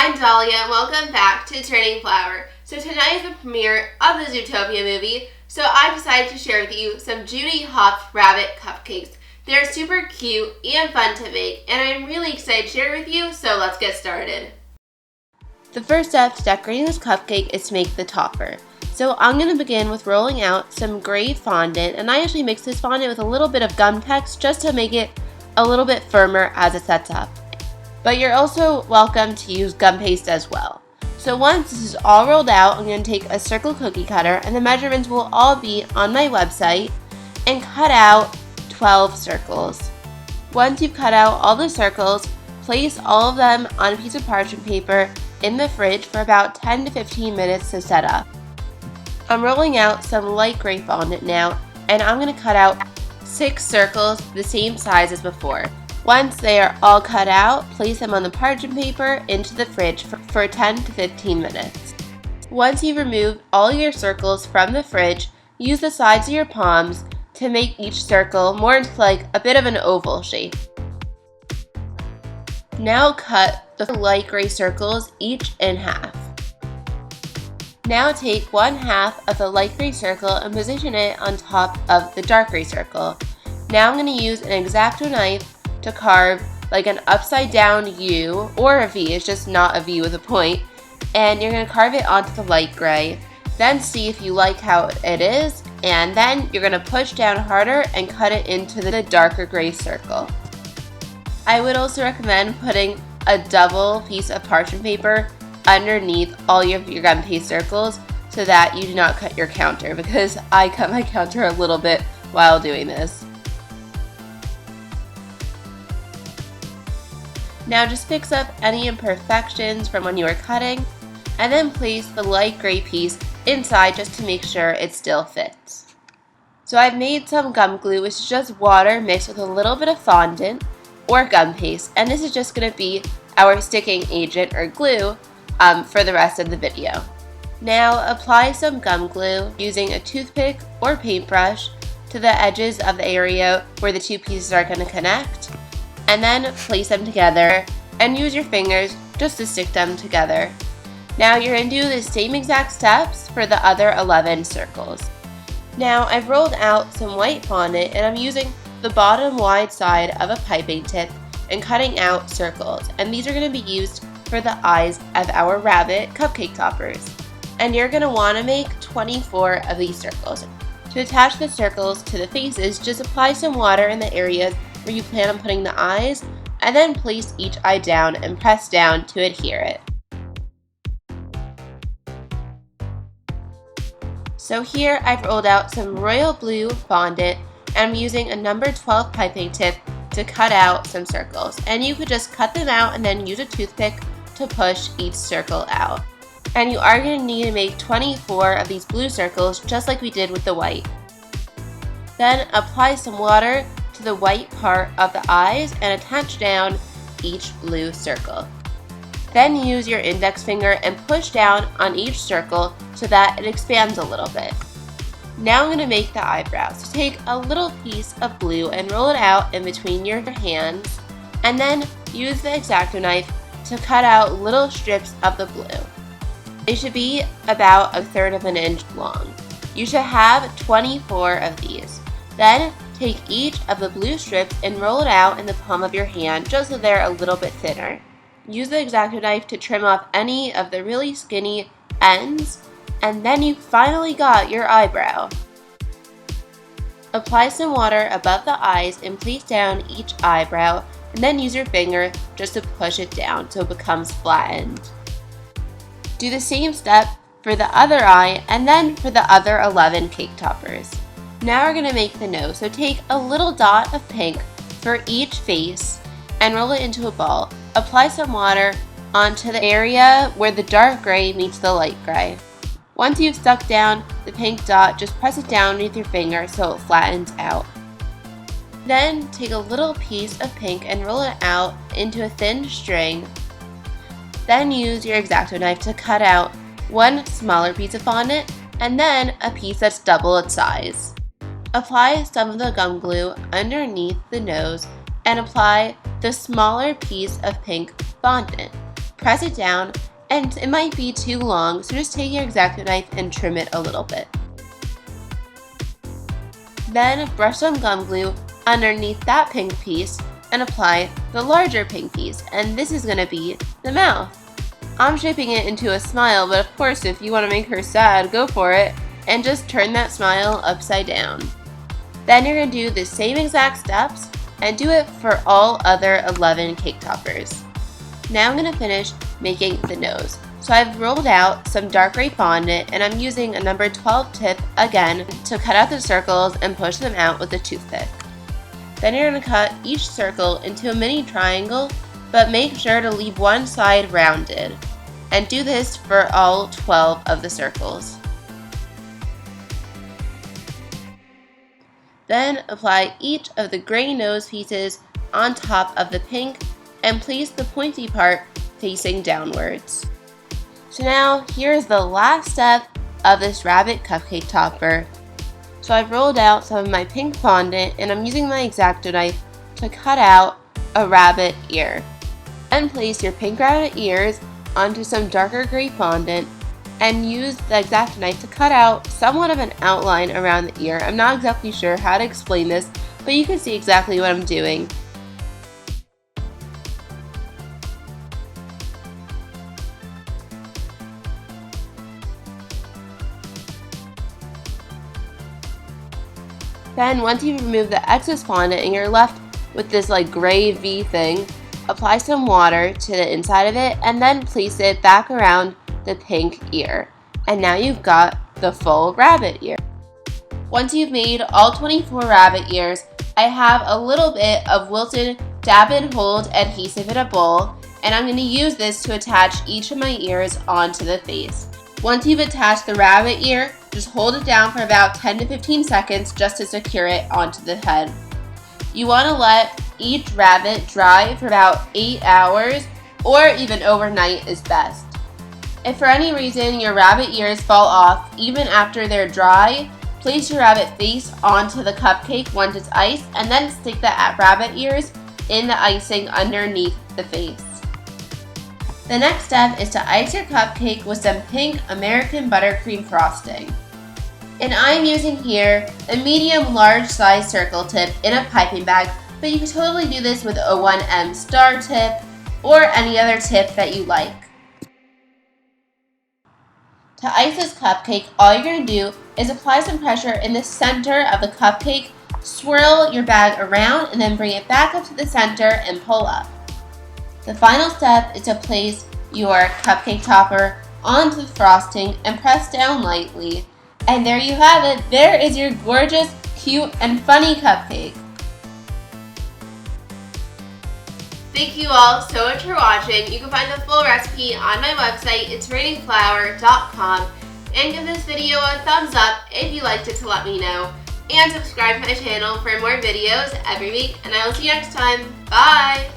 I'm Dalya and welcome back to Turning Flower. So tonight is the premiere of the Zootopia movie, so I decided to share with you some Judy Hop's rabbit cupcakes. They're super cute and fun to make, and I'm really excited to share it with you, so let's get started. The first step to decorating this cupcake is to make the topper. So I'm going to begin with rolling out some gray fondant, and I actually mix this fondant with a little bit of gum text just to make it a little bit firmer as it sets up. But you're also welcome to use gum paste as well. So once this is all rolled out, I'm going to take a circle cookie cutter, and the measurements will all be on my website, and cut out 12 circles. Once you've cut out all the circles, place all of them on a piece of parchment paper in the fridge for about 10 to 15 minutes to set up. I'm rolling out some light gray fondant now, and I'm going to cut out 6 circles the same size as before. Once they are all cut out, place them on the parchment paper into the fridge for 10 to 15 minutes. Once you've removed all your circles from the fridge, use the sides of your palms to make each circle more into like a bit of an oval shape. Now cut the light gray circles each in half. Now take 1/2 of the light gray circle and position it on top of the dark gray circle. Now I'm going to use an X-Acto knife to carve like an upside down U or a V, it's just not a V with a point, and you're going to carve it onto the light gray. Then see if you like how it is, and then you're going to push down harder and cut it into the darker gray circle. I would also recommend putting a double piece of parchment paper underneath all your gum paste circles so that you do not cut your counter, because I cut my counter a little bit while doing this. Now just fix up any imperfections from when you were cutting, and then place the light gray piece inside just to make sure it still fits. So I've made some gum glue, which is just water mixed with a little bit of fondant or gum paste, and this is just going to be our sticking agent or glue for the rest of the video. Now apply some gum glue using a toothpick or paintbrush to the edges of the area where the two pieces are going to connect, and then place them together and use your fingers just to stick them together. Now you're going to do the same exact steps for the other 11 circles. Now I've rolled out some white fondant, and I'm using the bottom wide side of a piping tip and cutting out circles, and these are going to be used for the eyes of our rabbit cupcake toppers. And you're going to want to make 24 of these circles. To attach the circles to the faces, just apply some water in the areas where you plan on putting the eyes, and then place each eye down and press down to adhere it. So here I've rolled out some royal blue fondant, and I'm using a number 12 piping tip to cut out some circles. And you could just cut them out and then use a toothpick to push each circle out. And you are going to need to make 24 of these blue circles just like we did with the white. Then apply some water to the white part of the eyes and attach down each blue circle. Then use your index finger and push down on each circle so that it expands a little bit. Now I'm going to make the eyebrows. So take a little piece of blue and roll it out in between your hands, and then use the X-Acto knife to cut out little strips of the blue. They should be about 1/3 of an inch long. You should have 24 of these. Then take each of the blue strips and roll it out in the palm of your hand just so they're a little bit thinner. Use the X-Acto knife to trim off any of the really skinny ends, and then you finally got your eyebrow. Apply some water above the eyes and place down each eyebrow, and then use your finger just to push it down so it becomes flattened. Do the same step for the other eye and then for the other 11 cake toppers. Now we're going to make the nose, so take a little dot of pink for each face and roll it into a ball. Apply some water onto the area where the dark gray meets the light gray. Once you've stuck down the pink dot, just press it down with your finger so it flattens out. Then take a little piece of pink and roll it out into a thin string. Then use your X-Acto knife to cut out one smaller piece of fondant and then a piece that's double its size. Apply some of the gum glue underneath the nose and apply the smaller piece of pink fondant. press it down, and it might be too long, so just take your X-Acto knife and trim it a little bit. Then brush some gum glue underneath that pink piece and apply the larger pink piece, and this is going to be the mouth. I'm shaping it into a smile, but of course if you want to make her sad, go for it, and just turn that smile upside down. Then you're going to do the same exact steps and do it for all other 11 cake toppers. Now I'm going to finish making the nose. So I've rolled out some dark gray fondant and I'm using a number 12 tip again to cut out the circles and push them out with a toothpick. Then you're going to cut each circle into a mini triangle, but make sure to leave one side rounded. And do this for all 12 of the circles. Then apply each of the gray nose pieces on top of the pink and place the pointy part facing downwards. So now here's the last step of this rabbit cupcake topper. So I've rolled out some of my pink fondant and I'm using my X-Acto knife to cut out a rabbit ear. And place your pink rabbit ears onto some darker gray fondant and use the X-Acto knife to cut out somewhat of an outline around the ear. I'm not exactly sure how to explain this, but you can see exactly what I'm doing. Then once you've removed the excess fondant and you're left with this like gray V thing, apply some water to the inside of it and then place it back around the pink ear. And now you've got the full rabbit ear. Once you've made all 24 rabbit ears, I have a little bit of wilted dab and hold adhesive in a bowl, and I'm going to use this to attach each of my ears onto the face. Once you've attached the rabbit ear, just hold it down for about 10 to 15 seconds just to secure it onto the head. You want to let each rabbit dry for about 8 hours, or even overnight is best. If for any reason your rabbit ears fall off even after they're dry, place your rabbit face onto the cupcake once it's iced and then stick the rabbit ears in the icing underneath the face. The next step is to ice your cupcake with some pink American buttercream frosting. And I'm using here a medium large size circle tip in a piping bag, but you can totally do this with a 1M star tip or any other tip that you like. To ice this cupcake, all you're going to do is apply some pressure in the center of the cupcake, swirl your bag around, and then bring it back up to the center and pull up. The final step is to place your cupcake topper onto the frosting and press down lightly. And there you have it. There is your gorgeous, cute, and funny cupcake. Thank you all so much for watching. You can find the full recipe on my website, itsrainingsflour.com, and give this video a thumbs up if you liked it to let me know. And subscribe to my channel for more videos every week, and I will see you next time. Bye!